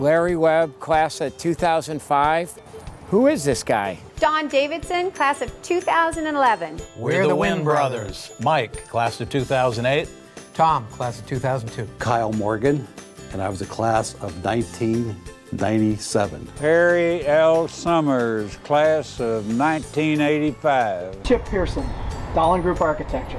Larry Webb, class of 2005. Who is this guy? Don Davidson, class of 2011. We're the Wynn Brothers. Mike, class of 2008. Tom, class of 2002. Kyle Morgan, and I was a class of 1997. Harry L. Summers, class of 1985. Chip Pearson, Dolan Group Architecture,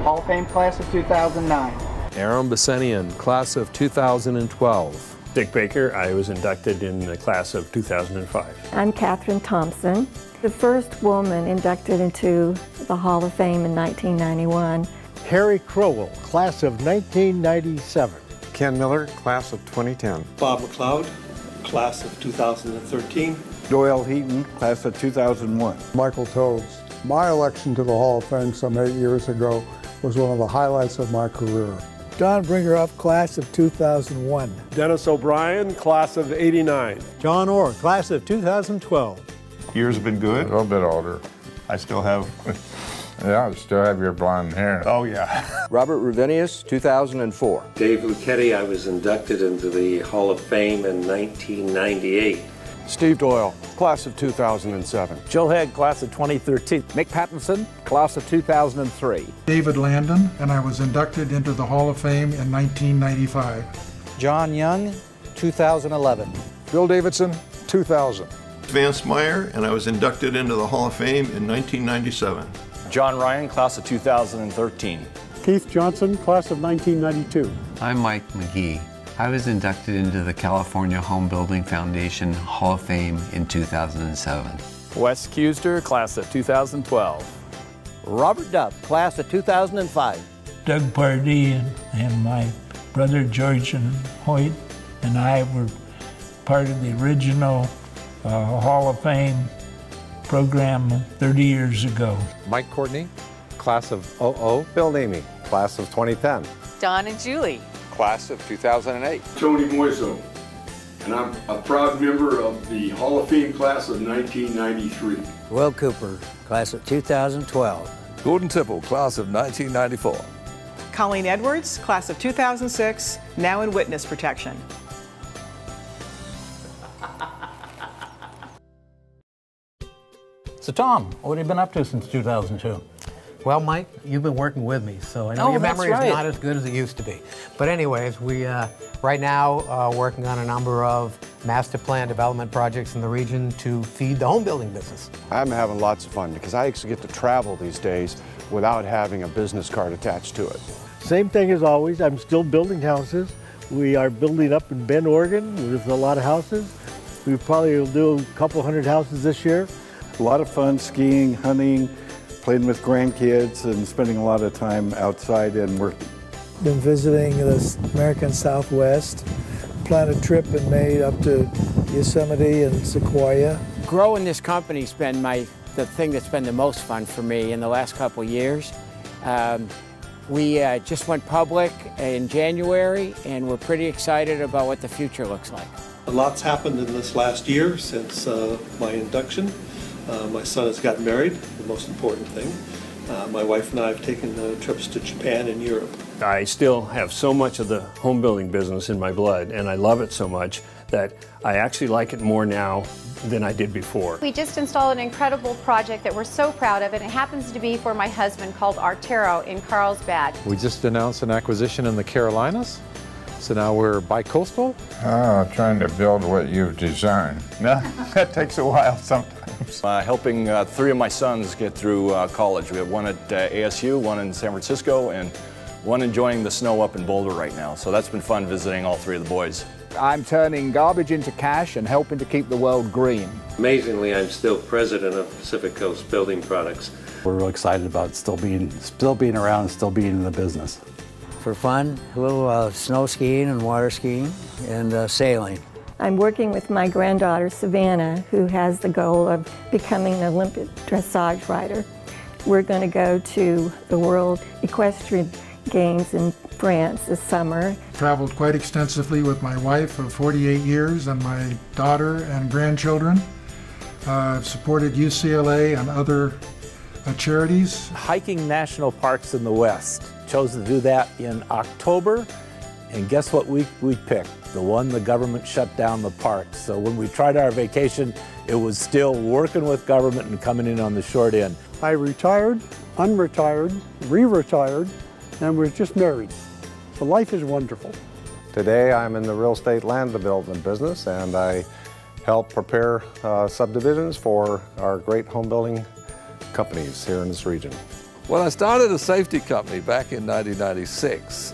Hall of Fame class of 2009. Aaron Bassenian, class of 2012. Dick Baker, I was inducted in the class of 2005. I'm Catherine Thompson, the first woman inducted into the Hall of Fame in 1991. Harry Crowell, class of 1997. Ken Miller, class of 2010. Bob McLeod, class of 2013. Doyle Heaton, class of 2001. Michael Toves. My election to the Hall of Fame some 8 years ago was one of the highlights of my career. Don Bringeroff, class of 2001. Dennis O'Brien, class of 89. John Orr, class of 2012. Years have been good. A little bit older. I still have... Yeah, I still have your blonde hair. Oh, yeah. Robert Ruvenius, 2004. Dave Luchetti, I was inducted into the Hall of Fame in 1998. Steve Doyle, class of 2007. Joe Head, class of 2013. Mick Pattinson, class of 2003. David Landon, and I was inducted into the Hall of Fame in 1995. John Young, 2011. Bill Davidson, 2000. Vance Meyer, and I was inducted into the Hall of Fame in 1997. John Ryan, class of 2013. Keith Johnson, class of 1992. I'm Mike McGee. I was inducted into the California Home Building Foundation Hall of Fame in 2007. Wes Kuester, class of 2012. Robert Duff, class of 2005. Doug Pardee and my brother George and Hoyt and I were part of the original Hall of Fame program 30 years ago. Mike Courtney, class of 00. Bill Namey, class of 2010. Don and Julie, class of 2008. Tony Moiso, and I'm a proud member of the Hall of Fame class of 1993. Will Cooper, class of 2012. Gordon Tipple, class of 1994. Colleen Edwards, class of 2006, now in witness protection. So Tom, what have you been up to since 2002? Well, Mike, you've been working with me, so I know your memory is not as good as it used to be. But anyways, we right now working on a number of master plan development projects in the region to feed the home building business. I'm having lots of fun because I actually get to travel these days without having a business card attached to it. Same thing as always, I'm still building houses. We are building up in Bend, Oregon. There's a lot of houses. We probably will do a couple hundred houses this year. A lot of fun skiing, hunting, playing with grandkids, and spending a lot of time outside and working. Been visiting the American Southwest. Planned a trip in May up to Yosemite and Sequoia. Growing this company's been the thing that's been the most fun for me in the last couple of years. We just went public in January, and we're pretty excited about what the future looks like. A lot's happened in this last year since my induction. My son has gotten married, the most important thing. My wife and I have taken trips to Japan and Europe. I still have so much of the home building business in my blood, and I love it so much that I actually like it more now than I did before. We just installed an incredible project that we're so proud of, and it happens to be for my husband, called Artero in Carlsbad. We just announced an acquisition in the Carolinas, so now we're bi-coastal. Trying to build what you've designed. No, that takes a while sometimes. Helping 3 of my sons get through college. We have one at ASU, one in San Francisco, and one enjoying the snow up in Boulder right now. So that's been fun visiting all 3 of the boys. I'm turning garbage into cash and helping to keep the world green. Amazingly, I'm still president of Pacific Coast Building Products. We're real excited about still being around and still being in the business. For fun, a little snow skiing and water skiing and sailing. I'm working with my granddaughter, Savannah, who has the goal of becoming an Olympic dressage rider. We're going to go to the World Equestrian Games in France this summer. Traveled quite extensively with my wife of 48 years and my daughter and grandchildren. I've supported UCLA and other charities. Hiking national parks in the West. Chose to do that in October, And guess what we picked? The one the government shut down the parks. So when we tried our vacation, it was still working with government and coming in on the short end. I retired, unretired, re-retired, and was just married. So life is wonderful. Today I'm in the real estate land development business, and I help prepare subdivisions for our great home building companies here in this region. Well, I started a safety company back in 1996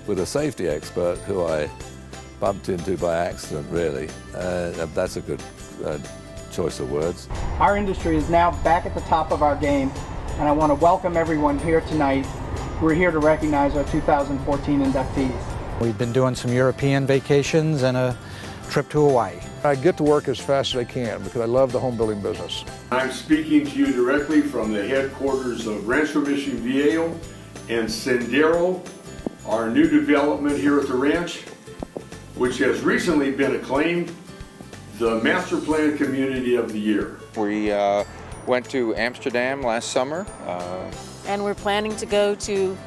with a safety expert who I bumped into by accident, really. That's a good choice of words. Our industry is now back at the top of our game, and I want to welcome everyone here tonight. We're here to recognize our 2014 inductees. We've been doing some European vacations and a trip to Hawaii. I get to work as fast as I can because I love the home building business. I'm speaking to you directly from the headquarters of Rancho Mission Viejo and Sendero, our new development here at the ranch, which has recently been acclaimed the Master Plan Community of the Year. We went to Amsterdam last summer. And we're planning to go to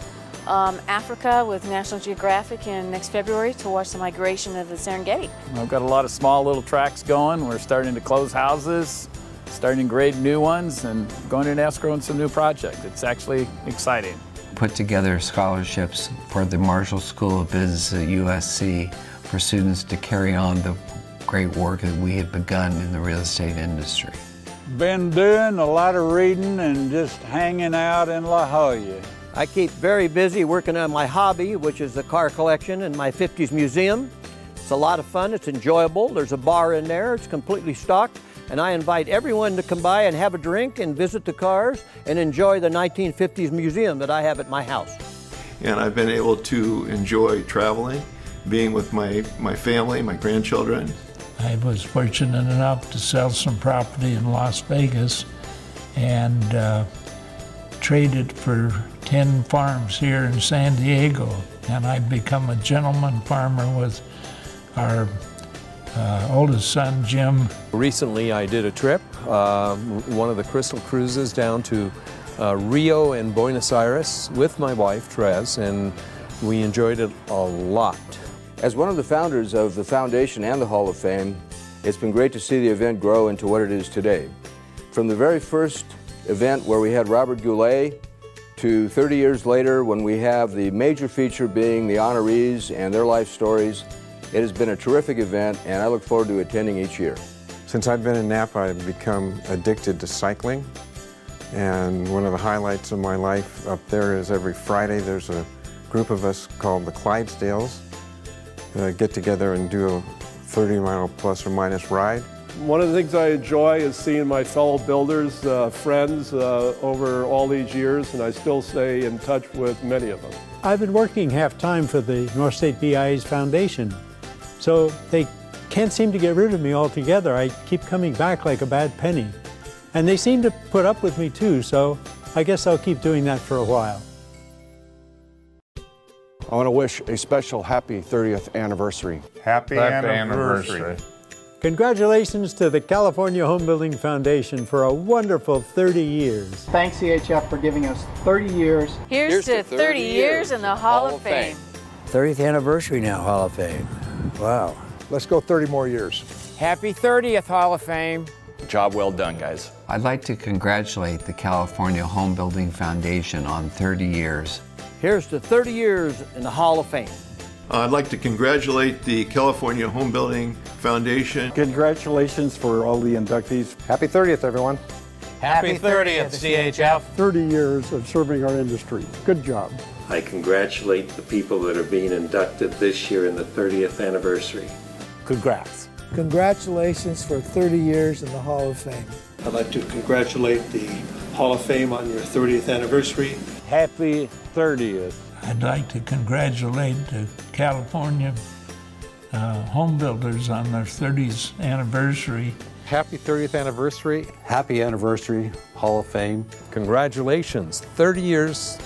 Africa with National Geographic in next February to watch the migration of the Serengeti. I've got a lot of small little tracks going. We're starting to close houses, starting to grade new ones, and going in escrow on some new projects. It's actually exciting. Put together scholarships for the Marshall School of Business at USC for students to carry on the great work that we had begun in the real estate industry. Been doing a lot of reading and just hanging out in La Jolla. I keep very busy working on my hobby, which is the car collection and my 50s museum. It's a lot of fun, it's enjoyable. There's a bar in there, it's completely stocked, and I invite everyone to come by and have a drink and visit the cars and enjoy the 1950s museum that I have at my house. And I've been able to enjoy traveling, being with my family, my grandchildren. I was fortunate enough to sell some property in Las Vegas and traded for 10 farms here in San Diego, and I've become a gentleman farmer with our oldest son, Jim. Recently I did a trip, one of the Crystal Cruises down to Rio and Buenos Aires with my wife, Therese, and we enjoyed it a lot. As one of the founders of the Foundation and the Hall of Fame, it's been great to see the event grow into what it is today. From the very first event where we had Robert Goulet to 30 years later when we have the major feature being the honorees and their life stories, it has been a terrific event, and I look forward to attending each year. Since I've been in Napa, I've become addicted to cycling, and one of the highlights of my life up there is every Friday there's a group of us called the Clydesdales get together and do a 30-mile plus or minus ride. One of the things I enjoy is seeing my fellow builders, friends over all these years, and I still stay in touch with many of them. I've been working half-time for the North State BIA's Foundation, so they can't seem to get rid of me altogether. I keep coming back like a bad penny. And they seem to put up with me too, so I guess I'll keep doing that for a while. I want to wish a special happy 30th anniversary. Happy anniversary. Congratulations to the California Home Building Foundation for a wonderful 30 years. Thanks CHF for giving us 30 years. Here's to 30 years in the Hall of Fame. 30th anniversary now, Hall of Fame. Wow. Let's go 30 more years. Happy 30th Hall of Fame. Job well done, guys. I'd like to congratulate the California Home Building Foundation on 30 years. Here's to 30 years in the Hall of Fame. I'd like to congratulate the California Home Building Foundation. Congratulations for all the inductees. Happy 30th, everyone. Happy 30th, CHF. 30 years of serving our industry. Good job. I congratulate the people that are being inducted this year in the 30th anniversary. Congrats. Congratulations for 30 years in the Hall of Fame. I'd like to congratulate the Hall of Fame on your 30th anniversary. Happy 30th. I'd like to congratulate the California home builders on their 30th anniversary. Happy 30th anniversary. Happy anniversary, Hall of Fame. Congratulations, 30 years,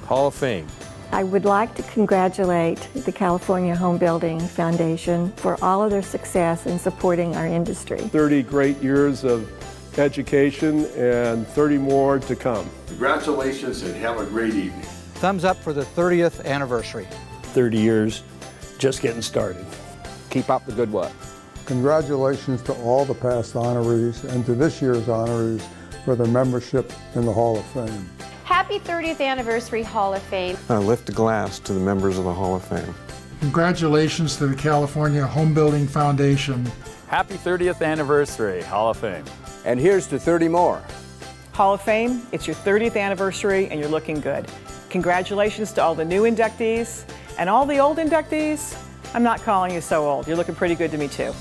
Hall of Fame. I would like to congratulate the California Home Building Foundation for all of their success in supporting our industry. 30 great years of education and 30 more to come. Congratulations and have a great evening. Thumbs up for the 30th anniversary. 30 years, just getting started. Keep up the good work. Congratulations to all the past honorees and to this year's honorees for their membership in the Hall of Fame. Happy 30th Anniversary Hall of Fame. Lift a glass to the members of the Hall of Fame. Congratulations to the California Home Building Foundation. Happy 30th Anniversary Hall of Fame. And here's to 30 more. Hall of Fame, it's your 30th anniversary and you're looking good. Congratulations to all the new inductees and all the old inductees. I'm not calling you so old. You're looking pretty good to me too.